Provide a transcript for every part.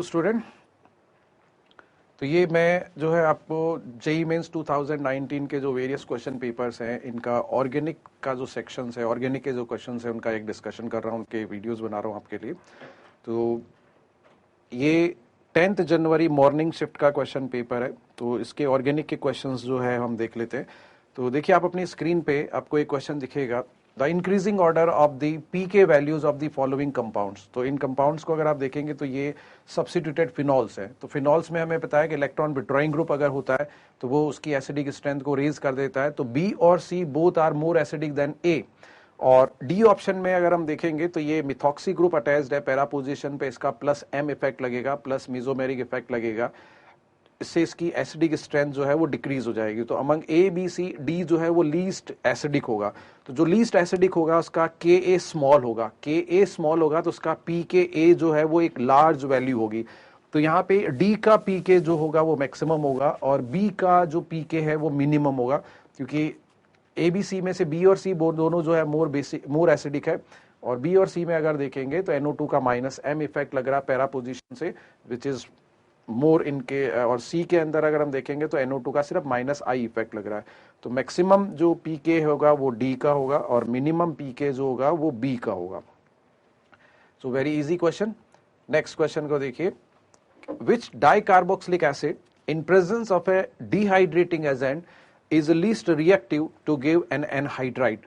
Student, तो ये मैं जो है आपको जेईई मेंस 2019 के जो वेरियस क्वेश्चन पेपर्स हैं इनका ऑर्गेनिक का जो सेक्शंस है, ऑर्गेनिक के जो क्वेश्चंस है उनका एक डिस्कशन कर रहा हूँ, उनके वीडियोस बना रहा हूँ आपके लिए। तो ये 10 जनवरी मॉर्निंग शिफ्ट का क्वेश्चन पेपर है, तो इसके ऑर्गेनिक के क्वेश्चंस जो है हम देख लेते हैं। तो देखिए आप अपनी स्क्रीन पे आपको एक क्वेश्चन दिखेगा, the increasing order of the pK values of the following compounds. तो इन कंपाउंड्स को अगर आप देखेंगे तो ये सब्स्टिट्यूटेड फिनॉल्स है। तो फिनॉल्स में हमें पता है कि इलेक्ट्रॉन विड्रॉइंग ग्रुप अगर होता है तो वो उसकी एसिडिक स्ट्रेंथ को रेज कर देता है। तो बी और C both are more acidic than A. और डी ऑप्शन में अगर हम देखेंगे तो ये मिथॉक्सी ग्रुप अटैच्ड है, पैरा पोजीशन पे इसका प्लस एम इफेक्ट लगेगा, प्लस मेसोमेरिक इफेक्ट लगेगा, इससे इसकी एसिडिक स्ट्रेंथ जो है वो डिक्रीज हो जाएगी। तो among A B C D जो है वो लीस्ट एसिडिक होगा। तो जो लीस्ट एसिडिक होगा उसका के ए स्मॉल होगा, के ए स्मॉल होगा तो उसका पी के ए जो है वो एक लार्ज वैल्यू होगी। तो यहाँ पे डी का पी के जो होगा वो मैक्सिमम होगा और बी का जो पी के है वो मिनिमम होगा, क्योंकि ए बी सी में से बी और सी दोनों जो है मोर एसिडिक है। और बी और सी में अगर देखेंगे तो NO2 का माइनस एम इफेक्ट लग रहा है पैरा पोजीशन से, विच इज मोर इनके। और सी के अंदर अगर हम देखेंगे तो NO2 का सिर्फ माइनस आई इफेक्ट लग रहा है। तो मैक्सिमम जो पीके होगा वो डी का होगा और मिनिमम पीके जो होगा वो बी का होगा। So very easy question. Next question को देखिए, which dicarboxylic acid in presence of a dehydrating agent is least reactive to give an anhydride.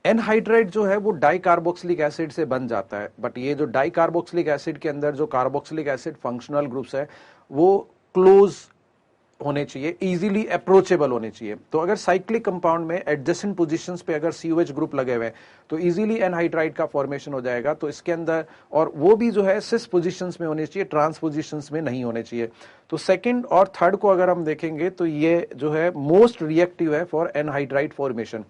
Anhydride जो है वो डाइकार्बोक्सिलिक एसिड से बन जाता है, बट ये जो डाइकार्बोक्सिलिक एसिड के अंदर जो कार्बोक्सिलिक एसिड फंक्शनल ग्रुप्स है वो क्लोज होने चाहिए, इजीली अप्रोचेबल होने चाहिए। तो अगर साइक्लिक कंपाउंड में एडजेसेंट पोजीशंस पे अगर COH ग्रुप लगे हुए हैं तो इजीली एनहाइड्राइड का फॉर्मेशन हो जाएगा। तो इसके अंदर, और वो भी जो है सिस पोजीशंस में होने चाहिए, ट्रांस पोजीशंस में नहीं होने चाहिए। तो सेकंड और थर्ड को अगर हम देखेंगे तो ये जो है मोस्ट रिएक्टिव है फॉर एनहाइड्राइड फॉर्मेशन।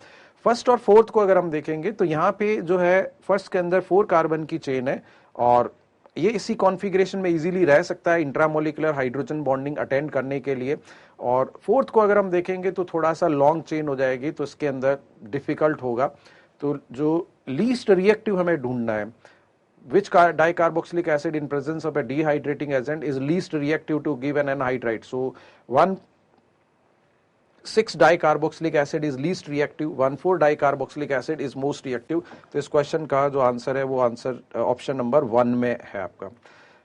फर्स्ट और फोर्थ को अगर हम देखेंगे तो यहाँ पे जो है फर्स्ट के अंदर 4 कार्बन की चेन है और ये इसी कॉन्फ़िगरेशन में इजीली रह सकता है इंट्रामोलिकुलर हाइड्रोजन बॉन्डिंग अटेंड करने के लिए। और फोर्थ को अगर हम देखेंगे तो थोड़ा सा लॉन्ग चेन हो जाएगी, तो इसके अंदर डिफिकल्ट होगा। तो जो लीस्ट रिएक्टिव हमें ढूंढना है, which dicarboxylic acid in presence of a dehydrating agent is least reactive to give an anhydride. So 1,6-dicarboxylic acid is least reactive, 1,4-dicarboxylic acid is most reactive. तो इस क्वेश्चन का जो आंसर है वो answer option number 1 में है आपका।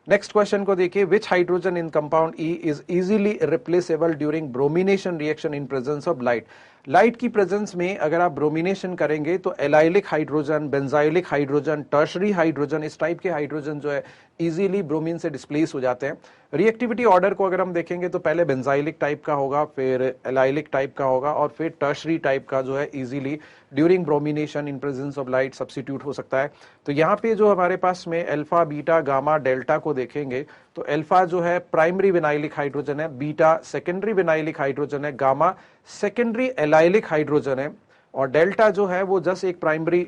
Next question को देखिए, which hydrogen in compound E is easily replaceable during bromination reaction in presence of light. Light की प्रेजेंस में अगर आप ब्रोमिनेशन करेंगे तो allylic hydrogen, benzylic hydrogen, tertiary hydrogen, इस टाइप के हाइड्रोजन जो है इजीली ब्रोमीन से डिस्प्लेस हो जाते हैं। रिएक्टिविटी ऑर्डर को अगर हम देखेंगे तो पहले बेंजाइलिक टाइप का होगा, फिर एलाइलिक टाइप का होगा और फिर टर्शरी टाइप का जो है easily during bromination in presence of light substitute हो सकता है। तो यहाँ पे जो हमारे पास में अल्फा, बीटा, गामा, डेल्टा को देखेंगे तो अल्फा जो है प्राइमरी विनाइलिक हाइड्रोजन है, बीटा सेकेंडरी विनाइलिक हाइड्रोजन है, गामा सेकेंडरी एलाइलिक हाइड्रोजन है और डेल्टा जो है वो जस्ट एक प्राइमरी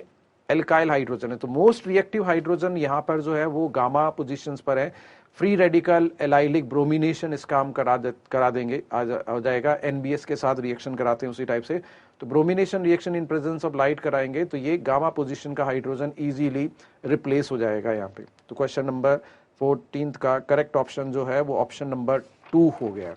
एल्काइल हाइड्रोजन है। तो मोस्ट रिएक्टिव हाइड्रोजन यहाँ पर जो है वो गामा पोजीशंस पर है। फ्री रेडिकल एलाइलिक ब्रोमिनेशन इस काम करा देंगे, आ जाएगा। NBS के साथ रिएक्शन कराते हैं उसी टाइप से, तो bromination reaction in presence of light कराएंगे तो ये गामा पोजीशन का हाइड्रोजन इजीली रिप्लेस हो जाएगा यहाँ पे। तो क्वेश्चन नंबर 14 का करेक्ट ऑप्शन जो है वो ऑप्शन नंबर 2 हो गया।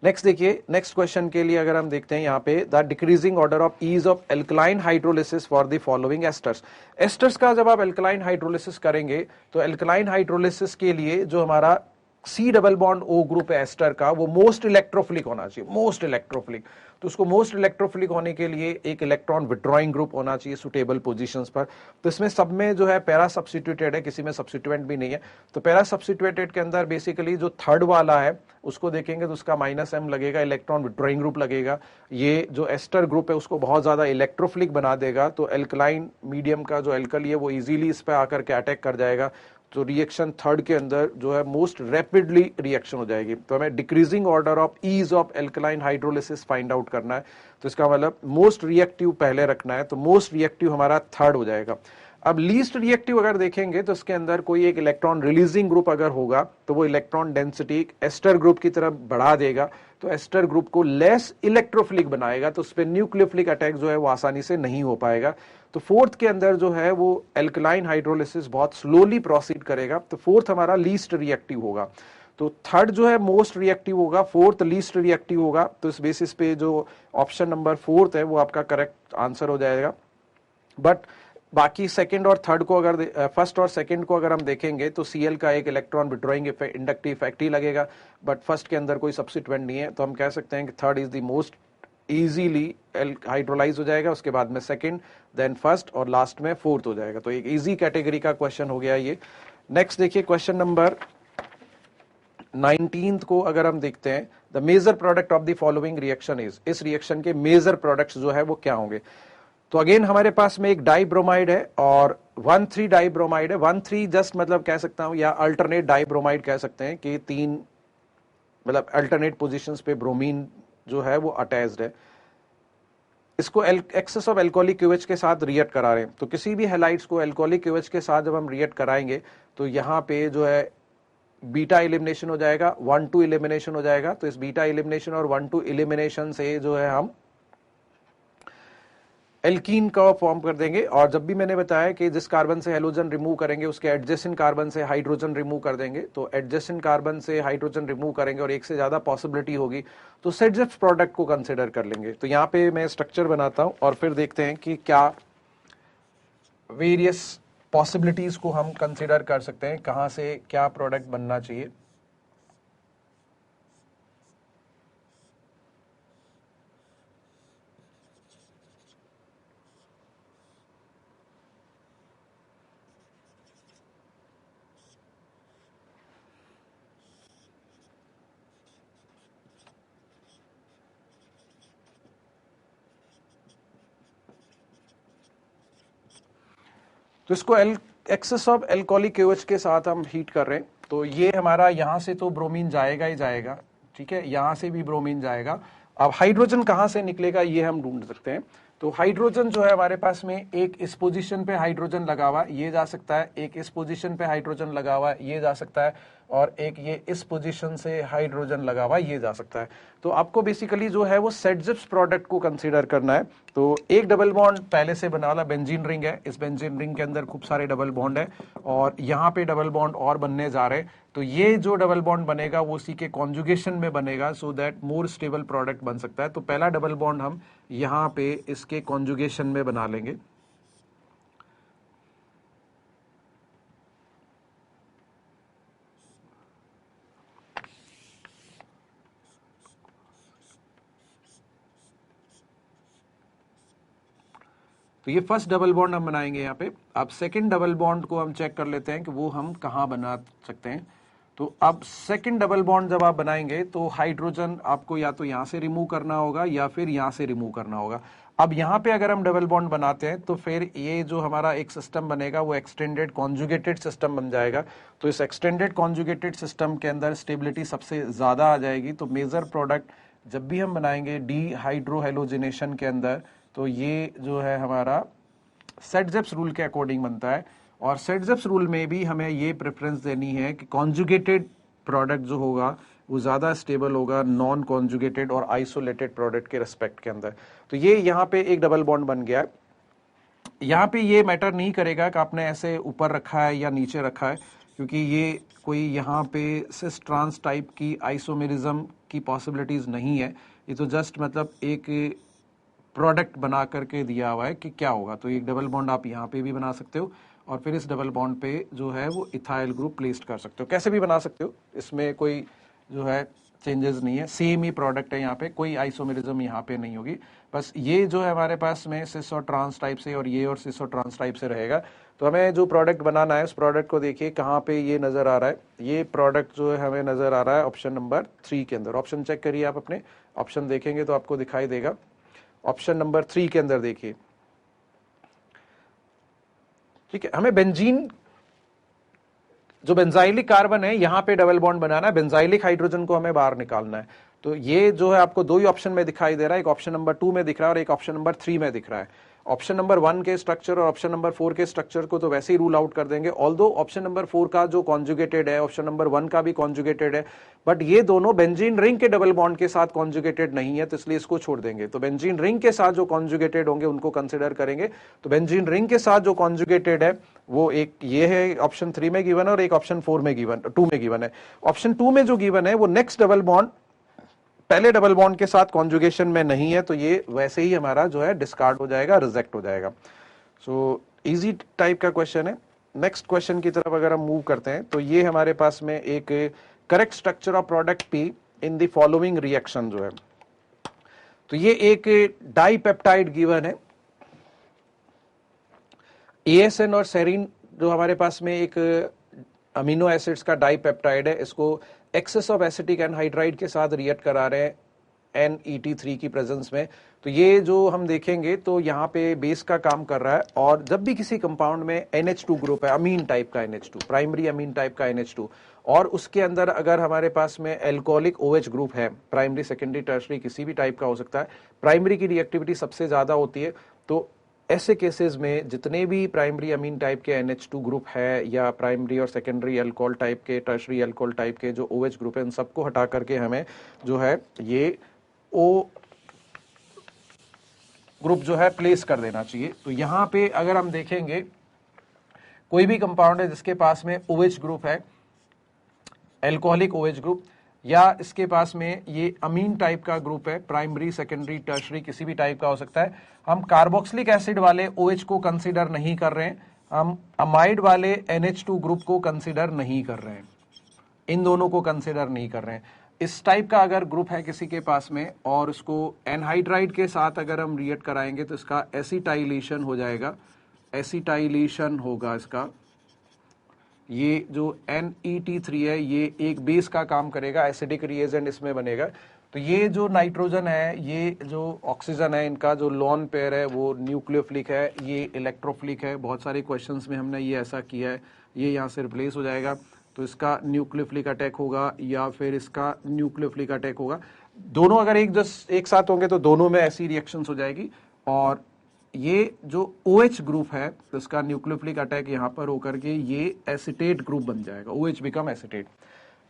नेक्स्ट देखिए, नेक्स्ट क्वेश्चन के लिए अगर हम देखते हैं यहाँ पे, the decreasing order of ease of alkaline hydrolysis for the following esters. Esters का जब आप एल्कलाइन हाइड्रोलिसिस करेंगे तो एल्कलाइन हाइड्रोलिसिस के लिए जो हमारा C double bond O group है एस्टर का, वो मोस्ट इलेक्ट्रोफिलिक होना चाहिए, मोस्ट इलेक्ट्रोफिलिक। तो उसको मोस्ट इलेक्ट्रोफिलिक होने के लिए एक इलेक्ट्रॉन विड्रॉइंग ग्रुप होना चाहिए सुटेबल पोजीशंस पर। तो इसमें सब में जो है पैरा सब्स्टिट्यूटेड है, किसी में सब्स्टिट्यूएंट भी नहीं है। तो पैरा सब्स्टिट्यूटेड के अंदर बेसिकली जो थर्ड वाला है उसको देखेंगे तो उसका -M लगेगा, इलेक्ट्रॉन विड्रॉइंग ग्रुप लगेगा। ये जो एस्टर ग्रुप है उसको बहुत ज्यादा इलेक्ट्रोफिलिक बना देगा। तो एल्कलाइन मीडियम का जो एल्कली है वो इजीली इस पर आकर के अटैक कर जाएगा। तो रिएक्शन थर्ड के अंदर जो है मोस्ट रैपिडली रिएक्शन हो जाएगी। तो हमें decreasing order of ease of alkaline hydrolysis find out करना है। तो इसका मतलब मोस्ट रिएक्टिव पहले रखना है, तो मोस्ट रिएक्टिव हमारा थर्ड हो जाएगा। अब लीस्ट रिएक्टिव अगर देखेंगे तो इसके अंदर कोई एक इलेक्ट्रॉन रिलीजिंग ग्रुप अगर होगा तो वो इलेक्ट्रॉन डेंसिटी एस्टर ग्रुप की तरफ बढ़ा देगा। तो एस्टर ग्रुप को लेस इलेक्ट्रोफिलिक बनाएगा, तो उस पर न्यूक्लियोफिलिक अटैक जो है वो आसानी से नहीं हो पाएगा। तो फोर्थ के अंदर जो है वो एल्कलाइन हाइड्रोलिसिस बहुत स्लोली प्रोसीड करेगा, तो फोर्थ हमारा लीस्ट रिएक्टिव होगा। तो थर्ड जो है मोस्ट रिएक्टिव होगा, फोर्थ लीस्ट रिएक्टिव होगा। तो इस बेसिस पे जो ऑप्शन नंबर फोर्थ है वो आपका करेक्ट आंसर हो जाएगा। बट बाकी सेकंड और थर्ड को अगर फर्स्ट और सेकंड को अगर हम देखेंगे तो Cl का एक इलेक्ट्रॉन विड्रॉइंग इंडक्टिव इफेक्ट ही लगेगा, बट फर्स्ट के अंदर कोई सब्स्टिट्यूएंट नहीं है, तो हम कह सकते हैं कि third is the most easily hydrolyse हो जाएगा, उसके बाद में सेकंड, देन फर्स्ट और लास्ट में फोर्थ हो जाएगा। तो एक इजी कैटेगरी का क्वेश्चन हो गया ये। नेक्स्ट देखिए क्वेश्चन नंबर 19 को अगर हम देखते हैं, the major product of the following reaction is, इस रिएक्शन के मेजर प्रोडक्ट्स जो है वो क्या होंगे। तो अगेन हमारे पास में एक डाइब्रोमाइड है और 1,3 डाइब्रोमाइड है। 1,3 जस्ट मतलब कह सकता हूं या अल्टरनेट डाइब्रोमाइड कह सकते हैं कि तीन मतलब अल्टरनेट पोजीशंस पे ब्रोमीन जो है वो अटैच्ड है। इसको एक्सेस ऑफ एल्कोहलिक क्यूएच के साथ रिएक्ट करा रहे हैं। तो किसी भी हैलाइड्स को एल्कोहलिक क्यूएच के साथ जब हम रिएक्ट कराएंगे तो यहाँ पे जो है बीटा एलिमिनेशन हो जाएगा, 1,2 एलिमिनेशन हो जाएगा। तो इस बीटा एलिमिनेशन और 1,2 एलिमिनेशन से जो है हम एल्कीन का फॉर्म कर देंगे। और जब भी मैंने बताया कि जिस कार्बन से हेलोजन रिमूव करेंगे उसके एडजेसेंट कार्बन से हाइड्रोजन रिमूव कर देंगे, तो एडजेसेंट कार्बन से हाइड्रोजन रिमूव करेंगे और एक से ज्यादा पॉसिबिलिटी होगी तो सेडजेप्स प्रोडक्ट को कंसिडर कर लेंगे। तो यहाँ पे मैं स्ट्रक्चर बनाता हूं और फिर देखते हैं कि क्या वेरियस पॉसिबिलिटीज को हम कंसिडर कर सकते हैं, कहां से क्या प्रोडक्ट बनना चाहिए। तो इसको एक्सेस ऑफ एल्कोहलिक क्यूएच के साथ हम हीट कर रहे हैं। तो ये हमारा यहां से तो ब्रोमीन जाएगा ही जाएगा, ठीक है, यहां से भी ब्रोमीन जाएगा। अब हाइड्रोजन कहां से निकलेगा ये हम ढूंढ सकते हैं। तो हाइड्रोजन जो है हमारे पास में एक इस पोजीशन पे हाइड्रोजन लगा हुआ ये जा सकता है, एक इस पोजीशन पे हाइड्रोजन लगा हुआ ये जा सकता है, और एक ये इस पोजीशन से हाइड्रोजन लगा हुआ ये जा सकता है। तो आपको बेसिकली जो है वो सेडजेप्स प्रोडक्ट को कंसीडर करना है। तो एक डबल बॉन्ड पहले से बना वाला बेंजीन रिंग है, इस बेंजीन रिंग के अंदर खूब सारे डबल बॉन्ड है और यहाँ पे डबल बॉन्ड और बनने जा रहे हैं। तो ये जो डबल बॉन्ड बनेगा वो उसी के कॉन्जुगेशन में बनेगा, so that more stable product बन सकता है। तो पहला डबल बॉन्ड हम यहाँ पे इसके कॉन्जुगेशन में बना लेंगे। तो ये फर्स्ट डबल बॉन्ड हम बनाएंगे यहाँ पे। अब सेकंड डबल बॉन्ड को हम चेक कर लेते हैं कि वो हम कहाँ बना सकते हैं। तो अब सेकंड डबल बॉन्ड जब आप बनाएंगे तो हाइड्रोजन आपको या तो यहाँ से रिमूव करना होगा या फिर यहाँ से रिमूव करना होगा। अब यहाँ पे अगर हम डबल बॉन्ड बनाते हैं तो फिर ये जो हमारा एक सिस्टम बनेगा वो एक्सटेंडेड कॉन्जुगेटेड सिस्टम बन जाएगा। तो इस एक्सटेंडेड कॉन्जुगेटेड सिस्टम के अंदर स्टेबिलिटी सबसे ज्यादा आ जाएगी। तो मेजर प्रोडक्ट जब भी हम बनाएंगे डी हाइड्रोहेलोजिनेशन के अंदर, तो ये जो है हमारा सेडजेप्स रूल के अकॉर्डिंग बनता है। और सेडजेप्स रूल में भी हमें ये प्रेफरेंस देनी है कि कॉन्जुगेटेड प्रोडक्ट जो होगा वो ज्यादा स्टेबल होगा नॉन कॉन्जुगेटेड और आइसोलेटेड प्रोडक्ट के रेस्पेक्ट के अंदर। तो ये यहाँ पे एक डबल बॉन्ड बन गया है। यहाँ पे ये मैटर नहीं करेगा कि आपने ऐसे ऊपर रखा है या नीचे रखा है, क्योंकि ये कोई यहाँ पे सिस ट्रांस टाइप की आइसोमेरिज्म की पॉसिबिलिटीज नहीं है। ये तो जस्ट मतलब एक प्रोडक्ट बना करके दिया हुआ है कि क्या होगा। तो एक डबल बॉन्ड आप यहाँ पे भी बना सकते हो और फिर इस डबल बॉन्ड पे जो है वो इथाइल ग्रुप प्लेस्ड कर सकते हो, कैसे भी बना सकते हो, इसमें कोई जो है चेंजेस नहीं है, सेम ही प्रोडक्ट है, यहाँ पे कोई आइसोमेरिज्म यहाँ पे नहीं होगी। बस ये जो है हमारे पास में सिस और ट्रांस टाइप से और ये और सिस और ट्रांस टाइप से रहेगा। तो हमें जो प्रोडक्ट बनाना है उस प्रोडक्ट को देखिए कहाँ पे ये नजर आ रहा है। ये प्रोडक्ट जो है हमें नजर आ रहा है ऑप्शन नंबर 3 के अंदर। ऑप्शन चेक करिए, आप अपने ऑप्शन देखेंगे तो आपको दिखाई देगा। ऑप्शन नंबर 3 के अंदर देखिए, ठीक है, हमें बेंजीन जो बेंजाइलिक कार्बन है यहां पे डबल बॉन्ड बनाना है, बेंजाइलिक हाइड्रोजन को हमें बाहर निकालना है। तो ये जो है आपको दो ही ऑप्शन में दिखाई दे रहा है, एक ऑप्शन नंबर 2 में दिख रहा है और एक ऑप्शन नंबर 3 में दिख रहा है। ऑप्शन नंबर 1 के स्ट्रक्चर और ऑप्शन नंबर 4 के स्ट्रक्चर को तो वैसे ही रूल आउट कर देंगे, ऑल्दो ऑप्शन नंबर 4 का जो कॉन्जुगेटेड है, ऑप्शन नंबर 1 का भी कॉन्जुगेटेड है, बट ये दोनों बेंजीन रिंग के डबल बॉन्ड के साथ कॉन्जुगेटेड नहीं है, तो इसलिए इसको छोड़ देंगे। तो बेंजीन रिंग के साथ जो कॉन्जुगेटेड होंगे उनको कंसिडर करेंगे। तो बेंजीन रिंग के साथ जो कॉन्जुगेटेड है वो एक ये है, ऑप्शन 3 में गिवन है, और एक ऑप्शन 4 में गिवन, 2 में गिवन है। ऑप्शन 2 में जो गिवन है वो नेक्स्ट डबल बॉन्ड पहले डबल बॉन्ड के साथ कॉन्जुगेशन में नहीं है, तो ये वैसे ही हमारा जो है डिस्कार्ड हो जाएगा, रिजेक्ट हो जाएगा। सो इजी टाइप का क्वेश्चन है। नेक्स्ट क्वेश्चन की तरफ अगर हम मूव करते हैं तो ये हमारे पास में एक correct structure of product P in the following reaction जो है, तो ये एक डाइपेप्टाइड गिवन है, ASN और सेरीन जो हमारे पास में एक अमीनो एसिड्स का डाइपेप्टाइड है, इसको एक्सेस ऑफ एसिटिक एनहाइड्राइड के साथ रिएक्ट करा रहे हैं NET3 की प्रेजेंस में। तो ये जो हम देखेंगे तो यहाँ पे बेस का काम कर रहा है, और जब भी किसी कंपाउंड में NH2 ग्रुप है, अमीन टाइप का NH2, प्राइमरी अमीन टाइप का NH2, और उसके अंदर अगर हमारे पास में एल्कोहलिक OH ग्रुप है, प्राइमरी सेकेंडरी टर्शरी किसी भी टाइप का हो सकता है, प्राइमरी की रिएक्टिविटी सबसे ज्यादा होती है। तो ऐसे केसेस में जितने भी प्राइमरी अमीन टाइप के NH2 ग्रुप है या प्राइमरी और सेकेंडरी अल्कोहल टाइप के, टर्शरी अल्कोहल टाइप के जो OH ग्रुप है, इन सबको हटा करके हमें जो है ये O ग्रुप जो है प्लेस कर देना चाहिए। तो यहां पे अगर हम देखेंगे कोई भी कंपाउंड है जिसके पास में OH ग्रुप है, एल्कोहलिक OH ग्रुप, या इसके पास में ये अमीन टाइप का ग्रुप है, प्राइमरी सेकेंडरी टर्शरी किसी भी टाइप का हो सकता है, हम कार्बोक्सिलिक एसिड वाले OH को कंसीडर नहीं कर रहे हैं, हम अमाइड वाले NH2 ग्रुप को कंसीडर नहीं कर रहे हैं, इन दोनों को कंसीडर नहीं कर रहे हैं। इस टाइप का अगर ग्रुप है किसी के पास में और उसको एनहाइड्राइड के साथ अगर हम रिएक्ट कराएंगे तो इसका एसिटाइलेशन हो जाएगा, एसिटाइलेशन होगा इसका। ये जो NET3 है ये एक बेस का काम करेगा, एसिडिक रिएजेंट इसमें बनेगा। तो ये जो नाइट्रोजन है, ये जो ऑक्सीजन है, इनका जो लोन पेयर है वो न्यूक्लियोफिलिक है, ये इलेक्ट्रोफिलिक है। बहुत सारे क्वेश्चंस में हमने ये ऐसा किया है, ये यहाँ से रिप्लेस हो जाएगा, तो इसका न्यूक्लियोफिलिक अटैक होगा या फिर इसका न्यूक्लियोफिलिक अटैक होगा। दोनों अगर एक साथ होंगे तो दोनों में ऐसी रिएक्शंस हो जाएगी। और ये जो OH ग्रुप है तो इसका न्यूक्लियोफिलिक अटैक यहाँ पर होकर के ये एसिटेट ग्रुप बन जाएगा, OH बिकम एसिटेट,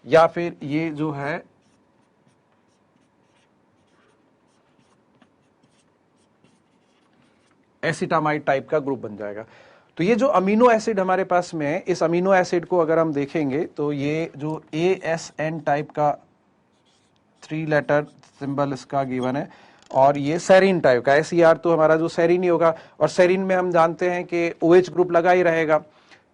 या फिर ये जो है एसिटामाइड टाइप का ग्रुप बन जाएगा। तो ये जो अमीनो एसिड हमारे पास में है, इस अमीनो एसिड को अगर हम देखेंगे तो ये जो ASN टाइप का 3 लेटर सिंबल इसका गिवन है, और ये सेरीन टाइप का SER, तो हमारा जो सेरीन ही होगा, और सेरीन में हम जानते हैं कि OH ग्रुप लगा ही रहेगा,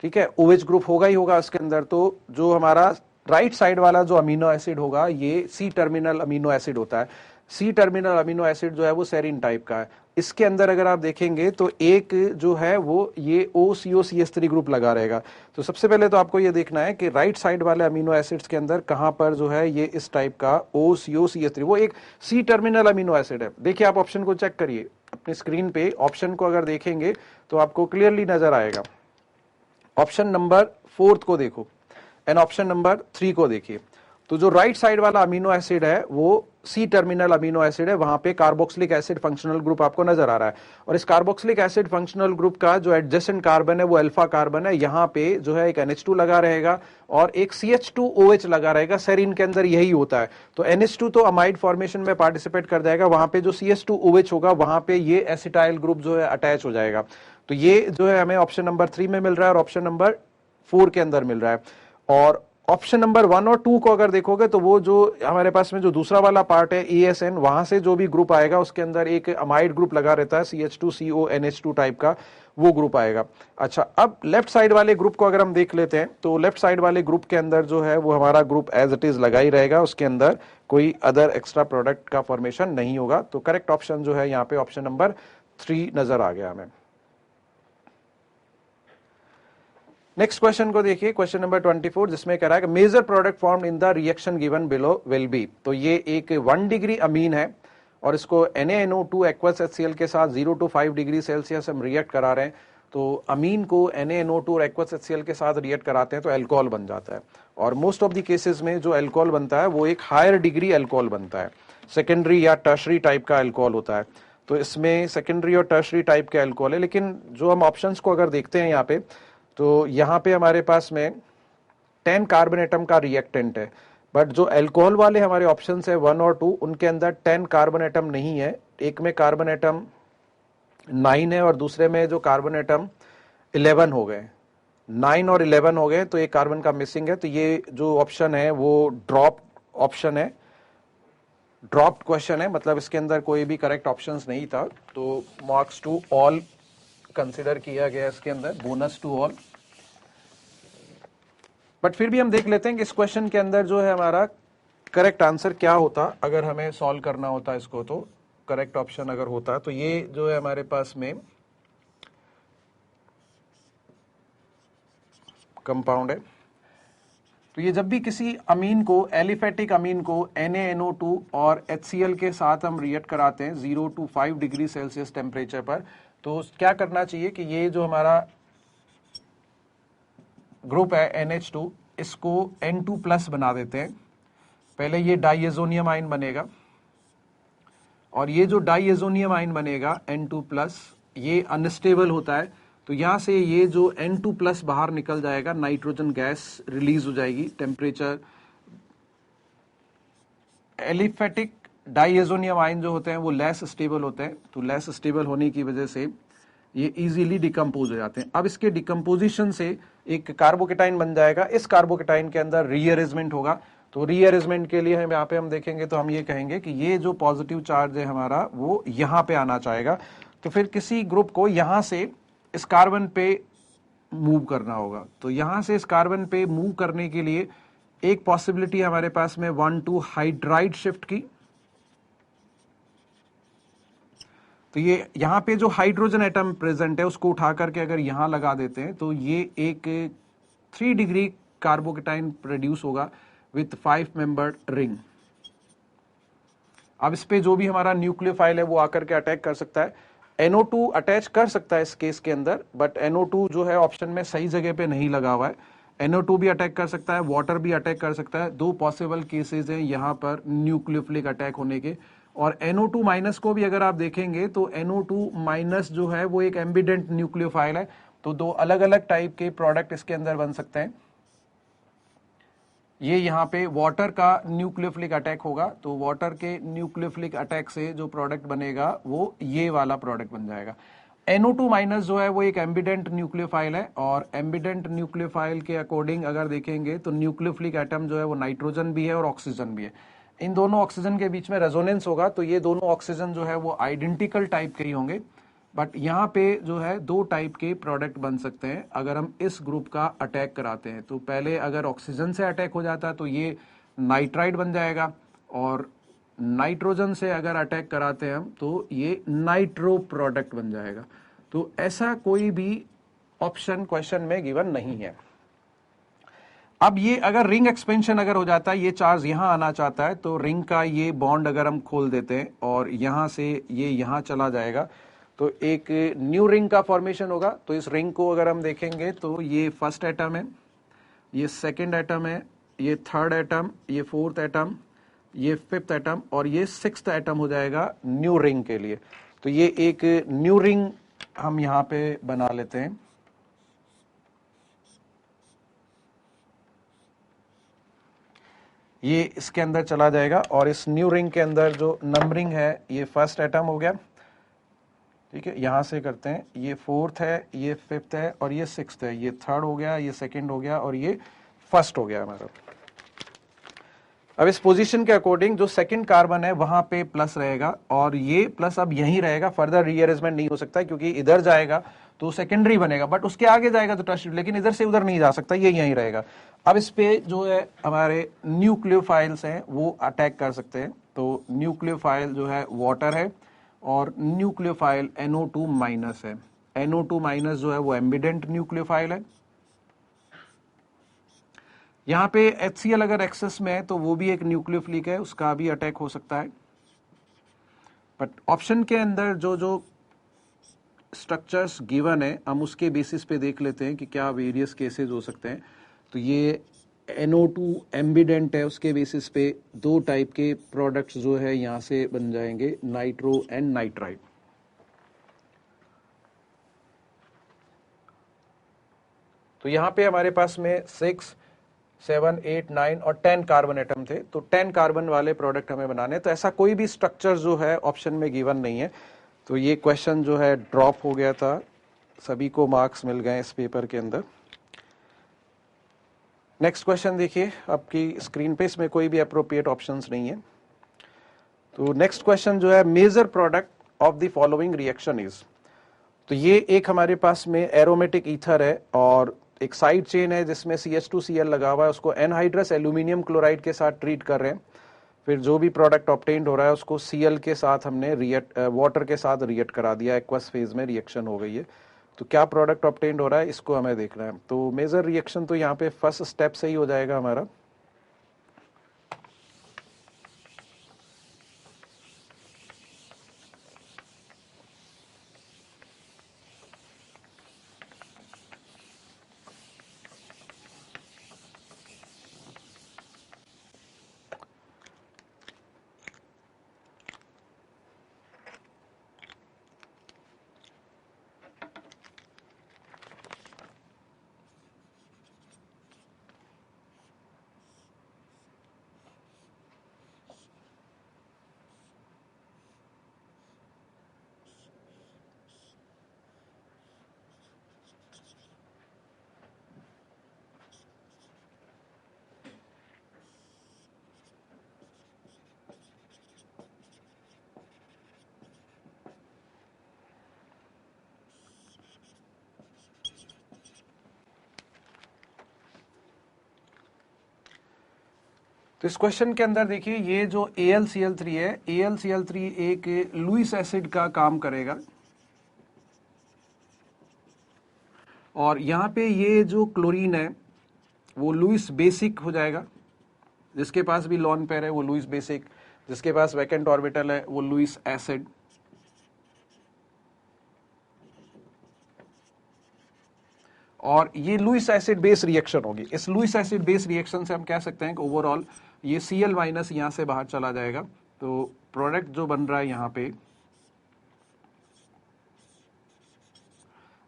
ठीक है, OH ग्रुप होगा ही होगा उसके अंदर। तो जो हमारा राइट साइड वाला जो अमीनो एसिड होगा ये C टर्मिनल अमीनो एसिड होता है। C टर्मिनल अमीनो एसिड जो है वो सेरीन टाइप का है। इसके अंदर अगर आप देखेंगे तो एक जो है वो ये OCOCH3 ग्रुप लगा रहेगा। तो सबसे पहले तो आपको ये देखना है कि राइट साइड वाले अमीनो एसिड्स के अंदर कहां पर जो है ये इस टाइप का OCOCH3, वो एक C टर्मिनल अमीनो एसिड है। देखिए आप ऑप्शन को चेक करिए अपनी स्क्रीन पे, ऑप्शन को अगर देखेंगे तो आपको क्लियरली नजर आएगा। ऑप्शन नंबर 4 को देखो एंड ऑप्शन नंबर 3 को देखिए। तो जो राइट साइड वाला अमीनो एसिड है वो C टर्मिनल अमीनो एसिड है, वहां पे कार्बोक्सिलिक एसिड फंक्शनल ग्रुप आपको नजर आ रहा है, और इस कार्बोक्सिलिक एसिड फंक्शनल ग्रुप का जो एडजेसेंट कार्बन है वो अल्फा कार्बन है। यहाँ पे जो है एक NH2 लगा रहेगा और एक CH2OH लगा रहेगा, सेरीन के अंदर यही होता है। तो NH2 तो अमाइड फॉर्मेशन में पार्टिसिपेट कर जाएगा, वहां पे जो CH2OH होगा वहां पे ये एसिटाइल ग्रुप जो है अटैच हो जाएगा। तो ये जो है हमें ऑप्शन नंबर 3 में मिल रहा है और ऑप्शन नंबर 4 के अंदर मिल रहा है। और ऑप्शन नंबर 1 और 2 को अगर देखोगे तो वो जो हमारे पास में जो दूसरा वाला पार्ट है ASN, वहां से जो भी ग्रुप आएगा उसके अंदर एक अमाइड ग्रुप लगा रहता है, CH2CONH2 टाइप का वो ग्रुप आएगा। अच्छा, अब लेफ्ट साइड वाले ग्रुप को अगर हम देख लेते हैं तो लेफ्ट साइड वाले ग्रुप के अंदर जो है वो हमारा ग्रुप एज इट इज लगा ही रहेगा, उसके अंदर कोई अदर एक्स्ट्रा प्रोडक्ट का फॉर्मेशन नहीं होगा। तो करेक्ट ऑप्शन जो है यहाँ पे ऑप्शन नंबर 3 नजर आ गया हमें। नेक्स्ट क्वेश्चन को देखिए, क्वेश्चन नंबर 24, जिसमें कह रहा है कि major product formed in the reaction given below will be. तो ये एक 1 डिग्री अमीन है और इसको NaNO2 एक्वस HCl के साथ 0 to 5 डिग्री सेल्सियस हम रिएक्ट करा रहे हैं। तो अमीन को NaNO2 और एक्वस HCl के साथ रिएक्ट कराते हैं तो अल्कोहल बन जाता है। और मोस्ट ऑफ द केसेस में जो अल्कोहल बनता है वो एक हायर डिग्री अल्कोहल बनता है, सेकेंडरी या टर्शरी टाइप का अल्कोहल होता है। तो इसमें सेकेंडरी और टर्शरी टाइप के अल्कोहल है। लेकिन जो हम ऑप्शंस को अगर देखते हैं यहाँ पे, तो यहाँ पे हमारे पास में 10 कार्बन एटम का रिएक्टेंट है, बट जो अल्कोहल वाले हमारे ऑप्शंस है 1 और 2, उनके अंदर 10 कार्बन एटम नहीं है। एक में कार्बन एटम 9 है और दूसरे में जो कार्बन एटम 11 हो गए, 9 और 11 हो गए, तो एक कार्बन का मिसिंग है। तो ये जो ऑप्शन है वो ड्रॉप ऑप्शन है, ड्रॉप्ड क्वेश्चन है, मतलब इसके अंदर कोई भी करेक्ट ऑप्शंस नहीं था। तो मार्क्स टू ऑल कंसिडर किया गया इसके अंदर, बोनस टू ऑल। बट फिर भी हम देख लेते हैं कि इस क्वेश्चन के अंदर जो है हमारा करेक्ट आंसर क्या होता अगर हमें सॉल्व करना होता इसको। तो करेक्ट ऑप्शन अगर होता तो ये जो है हमारे पास में कंपाउंड है। तो ये जब भी किसी अमीन को, एलिफेटिक अमीन को NaNO2 और HCl के साथ हम रिएक्ट कराते हैं 0 to 5 डिग्री सेल्सियस टेम्परेचर पर, तो क्या करना चाहिए कि ये जो हमारा ग्रुप है NH2, इसको N2+ बना देते हैं। पहले ये डाइएजोनियम आयन बनेगा और ये जो डाइएजोनियम आयन बनेगा N2+, ये अनस्टेबल होता है। तो यहां से ये जो N2+ बाहर निकल जाएगा, नाइट्रोजन गैस रिलीज हो जाएगी। टेम्परेचर, एलिफेटिक डाइएजोनियम आयन जो होते हैं वो लेस स्टेबल होते हैं, तो लेस स्टेबल होने की वजह से ये इजीली डिकम्पोज हो जाते हैं। अब इसके डिकम्पोजिशन से एक कार्बोकेटाइन बन जाएगा। इस कार्बोकेटाइन के अंदर रीअरेंजमेंट होगा। तो रीअरेंजमेंट के लिए हम यहाँ पे हम देखेंगे तो हम ये कहेंगे कि ये जो पॉजिटिव चार्ज है हमारा वो यहाँ पे आना चाहेगा। तो फिर किसी ग्रुप को यहाँ से इस कार्बन पे मूव करना होगा। तो यहां से इस कार्बन पे मूव करने के लिए एक पॉसिबिलिटी हमारे पास में 1,2 हाइड्राइड शिफ्ट की। तो ये यहां पे जो हाइड्रोजन एटम प्रेजेंट है उसको उठा करके अगर यहां लगा देते हैं तो ये एक 3 डिग्री कार्बोकेटाइन प्रोड्यूस होगा विथ 5 मेंबर्ड रिंग। अब इस पे जो भी हमारा न्यूक्लियोफाइल है वो आकर के अटैक कर सकता है। NO2 अटैच कर सकता है इस केस के अंदर, बट NO2 जो है ऑप्शन में सही जगह पे नहीं लगा हुआ है। NO2 भी अटैक कर सकता है, वाटर भी अटैक कर सकता है। दो पॉसिबल केसेस हैं यहाँ पर न्यूक्लियोफिलिक अटैक होने के। और NO2- को भी अगर आप देखेंगे तो NO2- जो है वो एक एम्बिडेंट न्यूक्लियोफाइल है। तो दो अलग अलग टाइप के प्रोडक्ट इसके अंदर बन सकते हैं। ये यहाँ पे वाटर का न्यूक्लियोफिलिक अटैक होगा, तो वाटर के न्यूक्लियोफिलिक अटैक से जो प्रोडक्ट बनेगा वो ये वाला प्रोडक्ट बन जाएगा। NO2- जो है वो एक एम्बिडेंट न्यूक्लियोफाइल है, और एम्बिडेंट न्यूक्लियोफाइल के अकॉर्डिंग अगर देखेंगे तो न्यूक्लियोफिलिक एटम जो है वो नाइट्रोजन भी है और ऑक्सीजन भी है। इन दोनों ऑक्सीजन के बीच में रेजोनेंस होगा, तो ये दोनों ऑक्सीजन जो है वो आइडेंटिकल टाइप के ही होंगे। बट यहाँ पे जो है दो टाइप के प्रोडक्ट बन सकते हैं अगर हम इस ग्रुप का अटैक कराते हैं। तो पहले अगर ऑक्सीजन से अटैक हो जाता है तो ये नाइट्राइड बन जाएगा, और नाइट्रोजन से अगर अटैक कराते हैं हम तो ये नाइट्रो प्रोडक्ट बन जाएगा। तो ऐसा कोई भी ऑप्शन क्वेश्चन में गिवन नहीं है। अब ये अगर रिंग एक्सपेंशन अगर हो जाता है, ये चार्ज यहां आना चाहता है, तो रिंग का ये बॉन्ड अगर हम खोल देते हैं और यहां से ये यहां चला जाएगा तो एक न्यू रिंग का फॉर्मेशन होगा। तो इस रिंग को अगर हम देखेंगे तो ये फर्स्ट एटम है, ये सेकंड एटम है, ये थर्ड एटम, ये फोर्थ एटम, ये फिफ्थ एटम और ये सिक्स्थ एटम हो जाएगा न्यू रिंग के लिए। तो ये एक न्यू रिंग हम यहां पे बना लेते हैं। ये इसके अंदर चला जाएगा और इस न्यू रिंग के अंदर जो नंबरिंग है, ये फर्स्ट एटम हो गया, ठीक है, यहां से करते हैं, ये फोर्थ है, ये फिफ्थ है और ये सिक्स्थ है, ये थर्ड हो गया, ये सेकंड हो गया और ये फर्स्ट हो गया हमारा। अब इस पोजीशन के अकॉर्डिंग जो सेकंड कार्बन है वहां पे प्लस रहेगा और ये प्लस अब यहीं रहेगा, फर्दर रीअरेंजमेंट नहीं हो सकता क्योंकि इधर जाएगा तो सेकेंडरी बनेगा, बट उसके आगे जाएगा तो टर्शियरी, लेकिन इधर से उधर नहीं जा सकता, ये यहीं रहेगा। अब इस पे जो है हमारे न्यूक्लियोफाइल्स हैं वो अटैक कर सकते हैं। तो न्यूक्लियोफाइल जो है वाटर है और न्यूक्लियोफाइल NO2- है। NO2- जो है वो एम्बिडेंट न्यूक्लियोफाइल है। यहां पे HCl अगर एक्सेस में है तो वो भी एक न्यूक्लियोफिलिक है, उसका भी अटैक हो सकता है। बट ऑप्शन के अंदर जो जो स्ट्रक्चर्स गिवन है हम उसके बेसिस पे देख लेते हैं कि क्या वेरियस केसेस हो सकते हैं। तो ये NO2 एम्बिडेंट है, उसके बेसिस पे दो टाइप के प्रोडक्ट्स जो है यहां से बन जाएंगे, नाइट्रो एंड नाइट्राइड। तो यहां पे हमारे पास में 6, 7, 8, 9 और 10 कार्बन एटम थे, तो 10 कार्बन वाले प्रोडक्ट हमें बनाने। तो ऐसा कोई भी स्ट्रक्चर जो है ऑप्शन में गिवन नहीं है, तो ये क्वेश्चन जो है ड्रॉप हो गया था, सभी को मार्क्स मिल गए इस पेपर के अंदर। नेक्स्ट क्वेश्चन देखिए, आपकी स्क्रीन पे इसमें कोई भी अप्रोप्रिएट ऑप्शंस नहीं है। तो नेक्स्ट क्वेश्चन जो है, major product of the following reaction is. तो ये एक हमारे पास में एरोमेटिक ईथर है और एक साइड चेन है जिसमें CH2Cl लगा हुआ है, उसको एनहाइड्रस एल्यूमिनियम क्लोराइड के साथ ट्रीट कर रहे हैं। फिर जो भी प्रोडक्ट ऑब्टेन्ड हो रहा है उसको Cl के साथ हमने वाटर के साथ रिएक्ट करा दिया, एक्वस फेज में रिएक्शन हो गई है। तो क्या प्रोडक्ट ऑब्टेन्ड हो रहा है इसको हमें देखना है। तो मेजर रिएक्शन तो यहाँ पे फर्स्ट स्टेप से ही हो जाएगा हमारा। तो इस क्वेश्चन के अंदर देखिए, ये जो AlCl3 है, AlCl3 एक लुईस एसिड का काम करेगा और यहाँ पे ये जो क्लोरीन है वो लुईस बेसिक हो जाएगा। जिसके पास भी लॉन पेयर है वो लुईस बेसिक, जिसके पास वैकेंट ऑर्बिटल है वो लुईस एसिड। और ये लुईस एसिड बेस रिएक्शन होगी। इस लुईस एसिड बेस रिएक्शन से हम कह सकते हैं कि ओवरऑल ये Cl माइनस यहां से बाहर चला जाएगा। तो प्रोडक्ट जो बन रहा है यहां पे,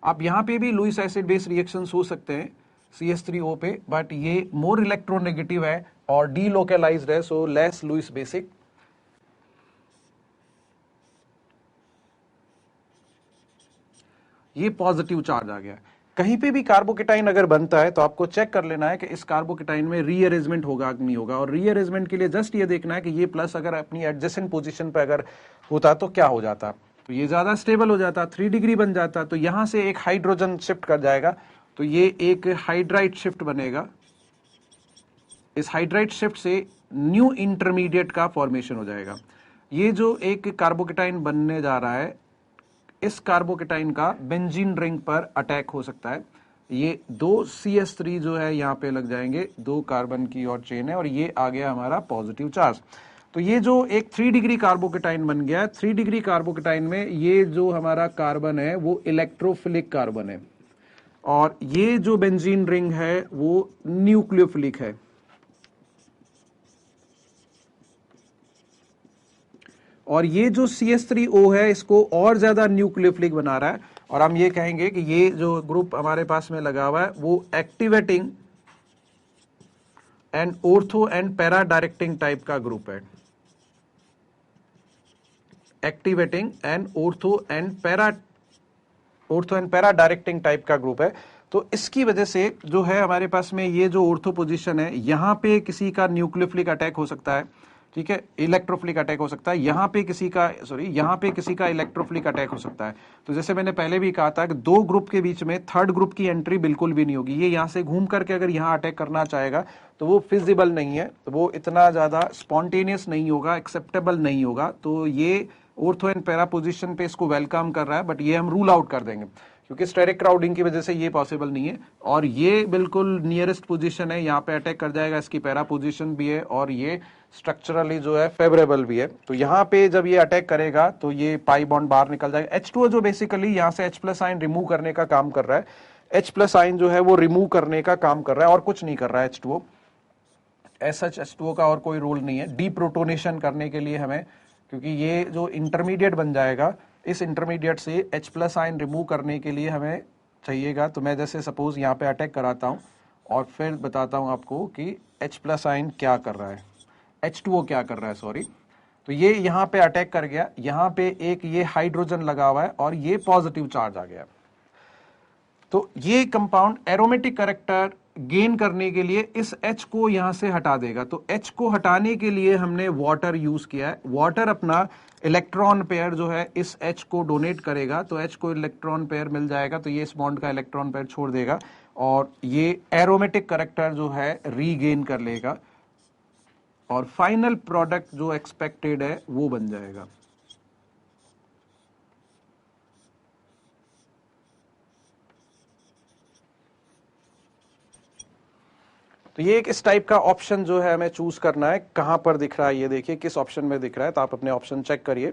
आप यहां पे भी लुईस एसिड बेस रिएक्शंस हो सकते हैं CH3O पे, बट ये मोर इलेक्ट्रोनेगेटिव है और डीलोकलाइज्ड है, सो लेस लुईस बेसिक। ये पॉजिटिव चार्ज आ गया। कहीं पे भी कार्बोकेटाइन अगर बनता है तो आपको चेक कर लेना है कि इस कार्बोकेटाइन में रीअरेंजमेंट होगा कि नहीं होगा, और रीअरेंजमेंट के लिए जस्ट ये देखना है कि ये प्लस अगर अपनी एडजेसेंट पोजीशन पे अगर होता तो क्या हो जाता। तो ये ज्यादा स्टेबल हो जाता, 3 डिग्री बन जाता, तो यहां से एक हाइड्रोजन शिफ्ट कर जाएगा, तो ये एक हाइड्राइड शिफ्ट बनेगा। इस हाइड्राइड शिफ्ट से न्यू इंटरमीडिएट का फॉर्मेशन हो जाएगा। ये जो एक कार्बोकेटाइन बनने जा रहा है, इस कार्बोकेटाइन का बेंजीन रिंग पर अटैक हो सकता है। ये दो CH3 जो है यहां पे लग जाएंगे, 2 कार्बन की और चेन है, और ये आ गया हमारा पॉजिटिव चार्ज। तो ये जो एक 3 डिग्री कार्बोकेटाइन बन गया, 3 डिग्री कार्बोकेटाइन में ये जो हमारा कार्बन है वो इलेक्ट्रोफिलिक कार्बन है, और ये जो बेंजीन रिंग है वो न्यूक्लियोफिलिक है। और ये जो CH3O है इसको और ज्यादा न्यूक्लियोफिलिक बना रहा है, और हम ये कहेंगे कि ये जो ग्रुप हमारे पास में लगा हुआ है वो activating and ortho and para directing type का ग्रुप है। Activating and ortho and para directing type का ग्रुप है। तो इसकी वजह से जो है हमारे पास में ये जो ऑर्थो पोजीशन है, यहां पे किसी का न्यूक्लियोफिलिक अटैक हो सकता है, ठीक है, इलेक्ट्रोफिलिक अटैक हो सकता है, यहाँ पे किसी का इलेक्ट्रोफिलिक अटैक हो सकता है। तो जैसे मैंने पहले भी कहा था कि दो ग्रुप के बीच में थर्ड ग्रुप की एंट्री बिल्कुल भी नहीं होगी। ये यहाँ से घूम करके अगर यहाँ अटैक करना चाहेगा तो वो फिजिबल नहीं है, तो वो इतना ज्यादा स्पॉन्टेनियस नहीं होगा, एक्सेप्टेबल नहीं होगा। तो ये ऑर्थो एंड पैरा पोजीशन पे इसको वेलकम कर रहा है, बट ये हम रूल आउट कर देंगे क्योंकि स्टेरिक क्राउडिंग की वजह से ये पॉसिबल नहीं है। और ये बिल्कुल नियरेस्ट पोजीशन है, यहाँ पे अटैक कर जाएगा, इसकी पैरा पोजीशन भी है, और ये स्ट्रक्चरली जो है फेवरेबल भी है। तो यहाँ पे जब ये अटैक करेगा तो ये पाई बॉन्ड बाहर निकल जाएगा। H2O जो बेसिकली यहाँ से H+ आयन रिमूव करने का काम कर रहा है, H+ आयन जो है वो रिमूव करने का काम कर रहा है और कुछ नहीं कर रहा है H2O। ऐसा H2O का और कोई रोल नहीं है डीप्रोटोनेशन करने के लिए हमें, क्योंकि ये जो इंटरमीडिएट बन जाएगा, इस इंटरमीडिएट से H+ आयन रिमूव करने के लिए हमें चाहिएगा। तो मैं जैसे सपोज यहाँ पे अटैक कराता हूँ और फिर बताता हूँ आपको कि H+ आयन क्या कर रहा है, H2O क्या कर रहा है, सॉरी। तो ये यहाँ पे अटैक कर गया, यहाँ पे एक ये हाइड्रोजन लगा हुआ है और ये पॉजिटिव चार्ज आ गया। तो ये कंपाउंड एरोमेटिक कैरेक्टर गेन करने के लिए इस H को यहां से हटा देगा। तो H को हटाने के लिए हमने वाटर यूज किया है। वाटर अपना इलेक्ट्रॉन पेयर जो है इस H को डोनेट करेगा, तो H को इलेक्ट्रॉन पेयर मिल जाएगा, तो ये इस बॉन्ड का इलेक्ट्रॉन पेयर छोड़ देगा और ये एरोमेटिक कैरेक्टर जो है रीगेन कर लेगा और फाइनल प्रोडक्ट जो एक्सपेक्टेड है वो बन जाएगा। तो ये एक इस टाइप का ऑप्शन जो है हमें चूज करना है। कहां पर दिख रहा है ये देखिए, किस ऑप्शन में दिख रहा है, तो आप अपने ऑप्शन चेक करिए।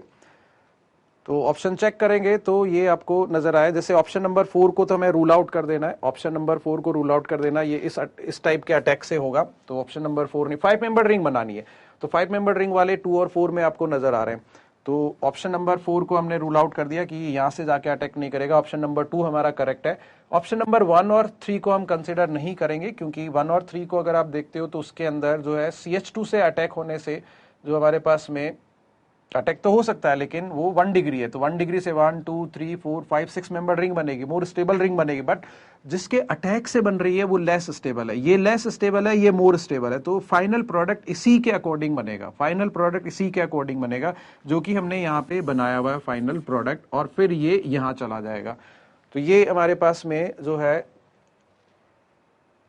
तो ऑप्शन चेक करेंगे तो ये आपको नजर आए, जैसे ऑप्शन नंबर 4 को तो हमें रूल आउट कर देना है, ऑप्शन नंबर 4 को रूल आउट कर देना, ये इस टाइप के अटैक से होगा। तो ऑप्शन नंबर 4 नहीं, 5 मेंबर रिंग बनानी है, तो 5 मेंबर रिंग वाले 2 और 4 में आपको नजर आ रहे हैं। तो ऑप्शन नंबर 4 को हमने रूल आउट कर दिया कि यहां से जाके अटैक नहीं करेगा। ऑप्शन नंबर 2 हमारा करेक्ट है। ऑप्शन नंबर 1 और 3 को हम कंसिडर नहीं करेंगे, क्योंकि 1 और 3 को अगर आप देखते हो तो उसके अंदर जो है CH2 से अटैक होने से जो हमारे पास में अटैक तो हो सकता है, लेकिन वो 1 डिग्री है, तो 1 डिग्री से 1 2 3 4 5 6 मेंबर रिंग बनेगी, मोर स्टेबल रिंग बनेगी। बट जिसके अटैक से बन रही है वो लेस स्टेबल है, ये लेस स्टेबल है, ये मोर स्टेबल है। तो फाइनल प्रोडक्ट इसी के अकॉर्डिंग बनेगा, फाइनल प्रोडक्ट इसी के अकॉर्डिंग बनेगा, जो कि हमने यहाँ पे बनाया हुआ है फाइनल प्रोडक्ट, और फिर ये यहाँ चला जाएगा। तो ये हमारे पास में जो है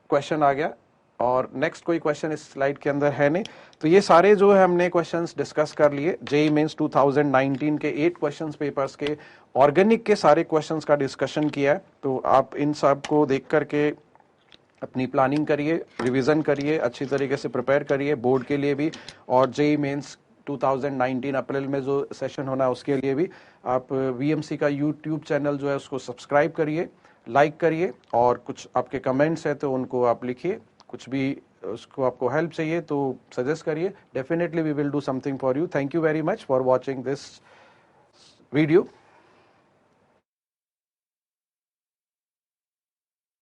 क्वेश्चन आ गया, और नेक्स्ट कोई क्वेश्चन इस स्लाइड के अंदर है नहीं। तो ये सारे जो है हमने क्वेश्चंस डिस्कस कर लिए। जेईई मेंस 2019 के 8 क्वेश्चंस पेपर्स के ऑर्गेनिक के सारे क्वेश्चंस का डिस्कशन किया है। तो आप इन सब को देख करके अपनी प्लानिंग करिए, रिवीजन करिए, अच्छी तरीके से प्रिपेयर करिए बोर्ड के लिए भी, और जेईई मेंस 2019 अप्रैल में जो सेशन होना है उसके लिए भी। आप वीएमसी का यूट्यूब चैनल जो है उसको सब्सक्राइब करिए, लाइक करिए, और कुछ आपके कमेंट्स है तो उनको आप लिखिए, कुछ भी उसको आपको हेल्प चाहिए तो सजेस्ट करिए। Definitely we will do something for you. Thank you very much for watching this video.